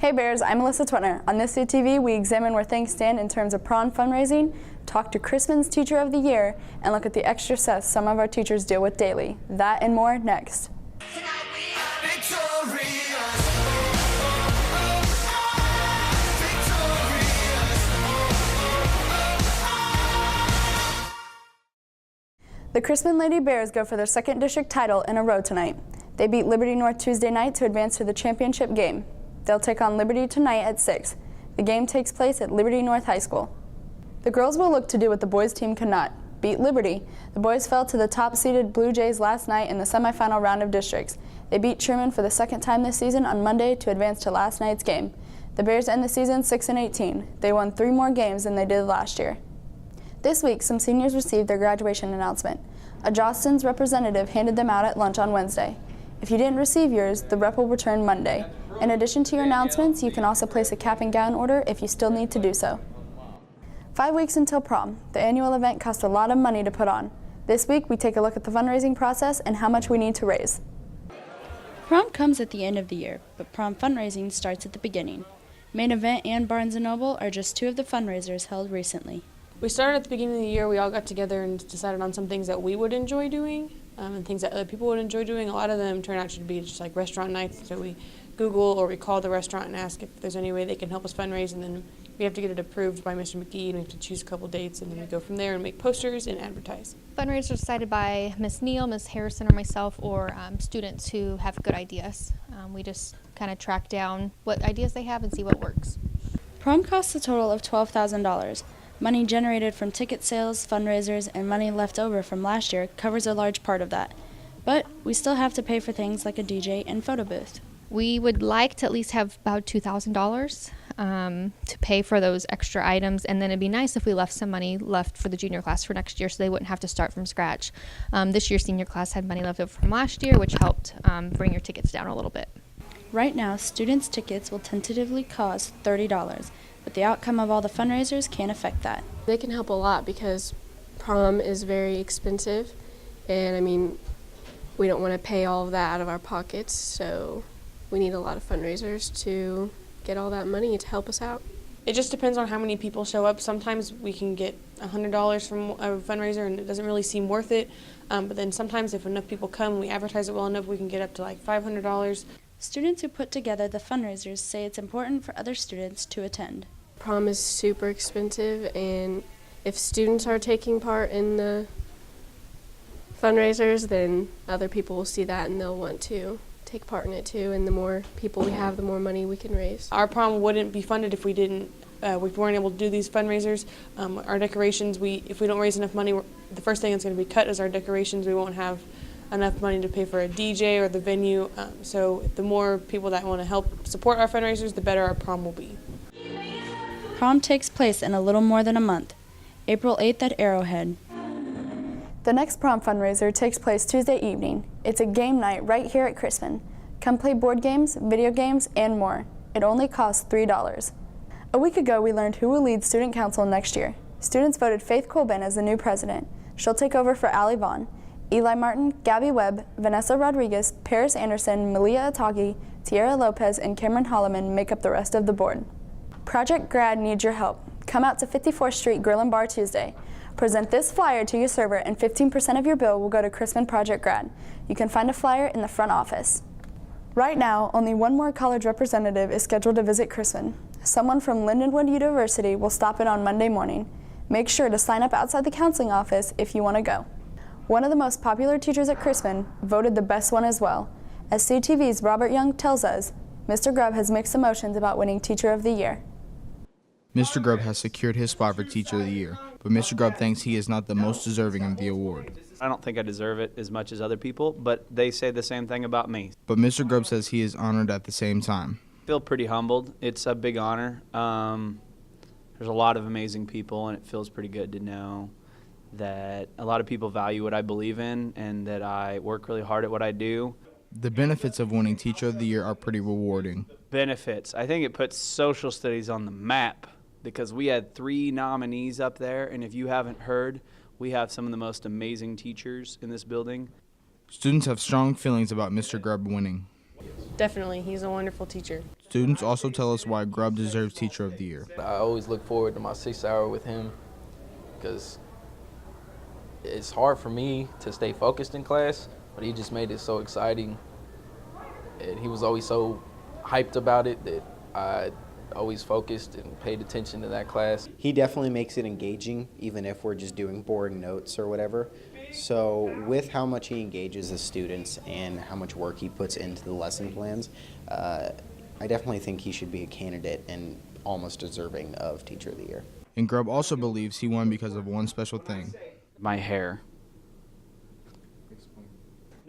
Hey Bears, I'm Melissa Twitner. On this CTV, we examine where things stand in terms of prom fundraising, talk to Chrisman's Teacher of the Year, and look at the extra stress some of our teachers deal with daily. That and more next. The Chrisman Lady Bears go for their second district title in a row tonight. They beat Liberty North Tuesday night to advance to the championship game. They'll take on Liberty tonight at 6. The game takes place at Liberty North High School. The girls will look to do what the boys team could not, beat Liberty. The boys fell to the top-seeded Blue Jays last night in the semifinal round of districts. They beat Sherman for the second time this season on Monday to advance to last night's game. The Bears end the season 6-18. They won 3 more games than they did last year. This week, some seniors received their graduation announcement. A Jostens representative handed them out at lunch on Wednesday. If you didn't receive yours, the rep will return Monday. In addition to your announcements, you can also place a cap and gown order if you still need to do so. 5 weeks until prom. The annual event costs a lot of money to put on. This week, we take a look at the fundraising process and how much we need to raise. Prom comes at the end of the year, but prom fundraising starts at the beginning. Main Event and Barnes & Noble are just 2 of the fundraisers held recently. We started at the beginning of the year. We all got together and decided on some things that we would enjoy doing and things that other people would enjoy doing. A lot of them turn out to be just like restaurant nights, so we Google or we call the restaurant and ask if there's any way they can help us fundraise, and then we have to get it approved by Mr. McGee, and we have to choose a couple dates, and then we go from there and make posters and advertise. Fundraisers are decided by Ms. Neal, Ms. Harrison, or myself, or students who have good ideas. We just kind of track down what ideas they have and see what works. Prom costs a total of $12,000. Money generated from ticket sales, fundraisers, and money left over from last year covers a large part of that. But we still have to pay for things like a DJ and photo booth. We would like to at least have about $2,000 to pay for those extra items, and then it'd be nice if we left some money left for the junior class for next year so they wouldn't have to start from scratch. This year, senior class had money left over from last year, which helped bring your tickets down a little bit. Right now, students' tickets will tentatively cost $30, but the outcome of all the fundraisers can't affect that. They can help a lot because prom is very expensive, and I mean, we don't want to pay all of that out of our pockets, so we need a lot of fundraisers to get all that money to help us out. It just depends on how many people show up. Sometimes we can get $100 from a fundraiser and it doesn't really seem worth it, but then sometimes if enough people come and we advertise it well enough, we can get up to like $500. Students who put together the fundraisers say it's important for other students to attend. Prom is super expensive, and if students are taking part in the fundraisers, then other people will see that and they'll want to take part in it too, and the more people we have, the more money we can raise. Our prom wouldn't be funded if we weren't able to do these fundraisers. Our decorations, if we don't raise enough money, the first thing that's going to be cut is our decorations. We won't have enough money to pay for a DJ or the venue, so the more people that want to help support our fundraisers, the better our prom will be. Prom takes place in a little more than a month, April 8th at Arrowhead. The next prom fundraiser takes place Tuesday evening. It's a game night right here at Chrisman. Come play board games, video games, and more. It only costs $3. A week ago, we learned who will lead Student Council next year. Students voted Faith Colbin as the new president. She'll take over for Allie Vaughn. Eli Martin, Gabby Webb, Vanessa Rodriguez, Paris Anderson, Malia Atagi, Tierra Lopez, and Cameron Holloman make up the rest of the board. Project Grad needs your help. Come out to 54th Street Grill and Bar Tuesday. Present this flyer to your server and 15% of your bill will go to Chrisman Project Grad. You can find a flyer in the front office. Right now, only one more college representative is scheduled to visit Chrisman. Someone from Lindenwood University will stop in on Monday morning. Make sure to sign up outside the counseling office if you want to go. One of the most popular teachers at Chrisman voted the best one as well. As CTV's Robert Young tells us, Mr. Grubb has mixed emotions about winning Teacher of the Year. Mr. Grubb has secured his spot for Teacher of the Year, but Mr. Grubb thinks he is not the most deserving of the award. I don't think I deserve it as much as other people, but they say the same thing about me. But Mr. Grubb says he is honored at the same time. I feel pretty humbled. It's a big honor. There's a lot of amazing people, and it feels pretty good to know that a lot of people value what I believe in and that I work really hard at what I do. The benefits of winning Teacher of the Year are pretty rewarding. Benefits. I think it puts social studies on the map because we had 3 nominees up there, and if you haven't heard, we have some of the most amazing teachers in this building. Students have strong feelings about Mr. Grubb winning. Definitely, he's a wonderful teacher. Students also tell us why Grubb deserves Teacher of the Year. I always look forward to my 6th hour with him because it's hard for me to stay focused in class, but he just made it so exciting. And he was always so hyped about it that I always focused and paid attention to that class. He definitely makes it engaging, even if we're just doing boring notes or whatever. So with how much he engages the students and how much work he puts into the lesson plans, I definitely think he should be a candidate and almost deserving of Teacher of the Year. And Grubb also believes he won because of one special thing. My hair.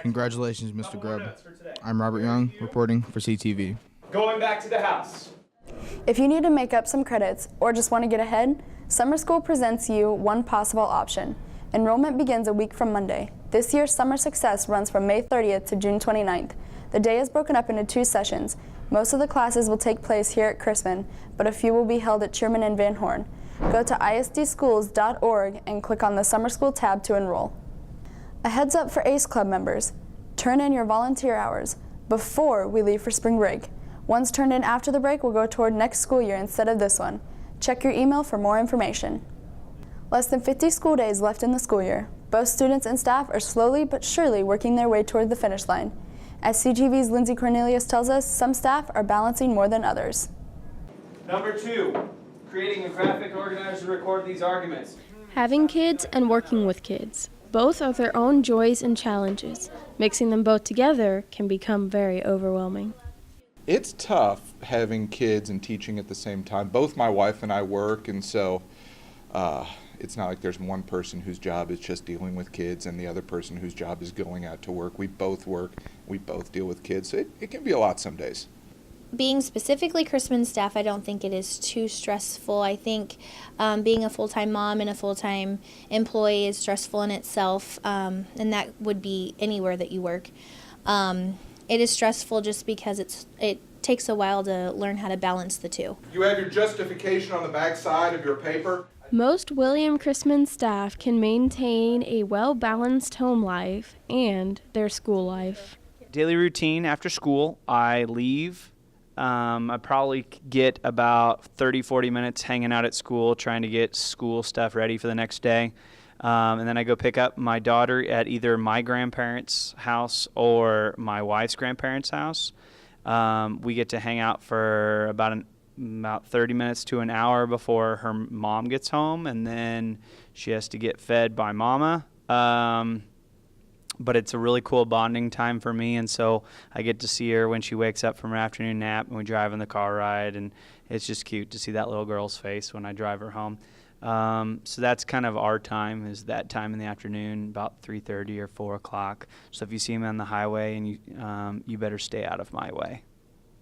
Congratulations, Mr. Grubb. I'm Robert Young, reporting for CTV. Going back to the house. If you need to make up some credits or just want to get ahead, summer school presents you one possible option. Enrollment begins a week from Monday. This year's Summer Success runs from May 30th to June 29th. The day is broken up into 2 sessions. Most of the classes will take place here at Chrisman, but a few will be held at Sherman and Van Horn. Go to isdschools.org and click on the Summer School tab to enroll. A heads up for ACE Club members. Turn in your volunteer hours before we leave for spring break. Ones turned in after the break will go toward next school year instead of this one. Check your email for more information. Less than 50 school days left in the school year. Both students and staff are slowly but surely working their way toward the finish line. As CTV's Lindsay Cornelius tells us, some staff are balancing more than others. Number 2, creating a graphic organizer to record these arguments. Having kids and working with kids. Both are their own joys and challenges. Mixing them both together can become very overwhelming. It's tough having kids and teaching at the same time. Both my wife and I work, and so it's not like there's one person whose job is just dealing with kids and the other person whose job is going out to work. We both work, we both deal with kids, so it can be a lot some days. Being specifically Chrisman staff, I don't think it is too stressful. I think being a full-time mom and a full-time employee is stressful in itself, and that would be anywhere that you work. It is stressful just because it takes a while to learn how to balance the two. You have your justification on the back side of your paper. Most William Chrisman staff can maintain a well-balanced home life and their school life. Daily routine after school, I leave. I probably get about 30-40 minutes hanging out at school trying to get school stuff ready for the next day. And then I go pick up my daughter at either my grandparents' house or my wife's grandparents' house. We get to hang out for about 30 minutes to an hour before her mom gets home, and then she has to get fed by mama. But it's a really cool bonding time for me, and so I get to see her when she wakes up from her afternoon nap, and we drive in the car ride, and it's just cute to see that little girl's face when I drive her home. So that's kind of our time, is that time in the afternoon, about 3:30 or 4 o'clock. So if you see me on the highway, and you better stay out of my way.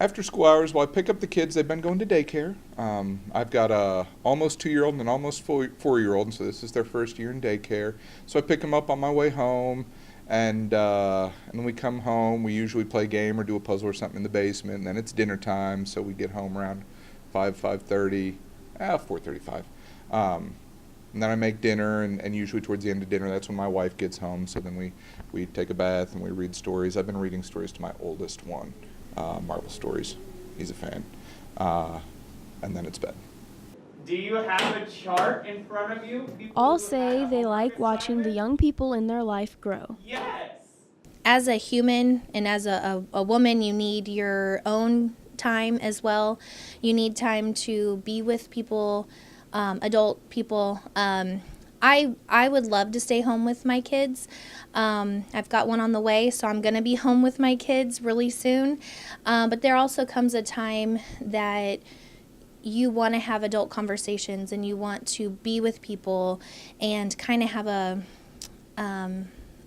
After school hours, I pick up the kids. They've been going to daycare. I've got a almost 2-year-old and an almost 4-year-old, and so this is their first year in daycare. So I pick them up on my way home, and then we come home. We usually play a game or do a puzzle or something in the basement, and then it's dinner time, so we get home around 5:30, 4:35. And then I make dinner, and usually towards the end of dinner, that's when my wife gets home. So then we take a bath and we read stories. I've been reading stories to my oldest one, Marvel stories. He's a fan. And then it's bed. Do you have a chart in front of you? All say they like watching the young people in their life grow. Yes. As a human and as a woman, you need your own time as well. You need time to be with people, adult people. I would love to stay home with my kids. I've got one on the way, so I'm going to be home with my kids really soon. But there also comes a time that you want to have adult conversations and you want to be with people and kind of have a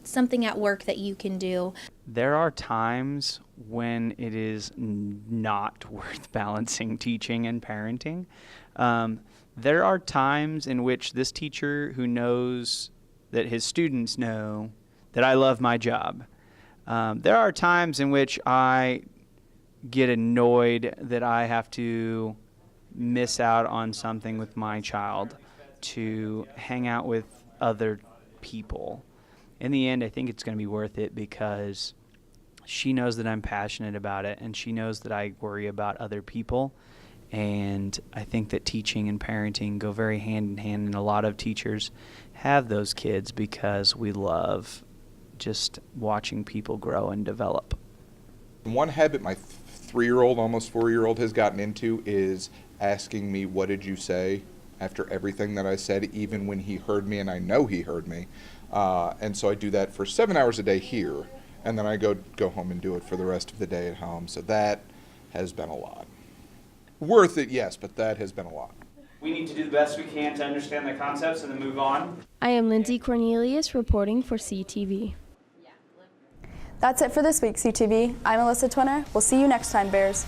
something at work that you can do. There are times when it is not worth balancing teaching and parenting. There are times in which this teacher who knows that his students know that I love my job. There are times in which I get annoyed that I have to miss out on something with my child to hang out with other people. In the end, I think it's going to be worth it because she knows that I'm passionate about it, and she knows that I worry about other people. And I think that teaching and parenting go very hand in hand, and a lot of teachers have those kids because we love just watching people grow and develop. One habit my 3-year-old, almost 4-year-old has gotten into is asking me, "What did you say?" after everything that I said, even when he heard me and I know he heard me. And so I do that for 7 hours a day here, and then I go home and do it for the rest of the day at home. So that has been a lot. Worth it, yes, but that has been a lot. We need to do the best we can to understand the concepts and then move on. I am Lindsay Cornelius reporting for CTV. That's it for this week, CTV. I'm Alyssa Twinner. We'll see you next time, Bears.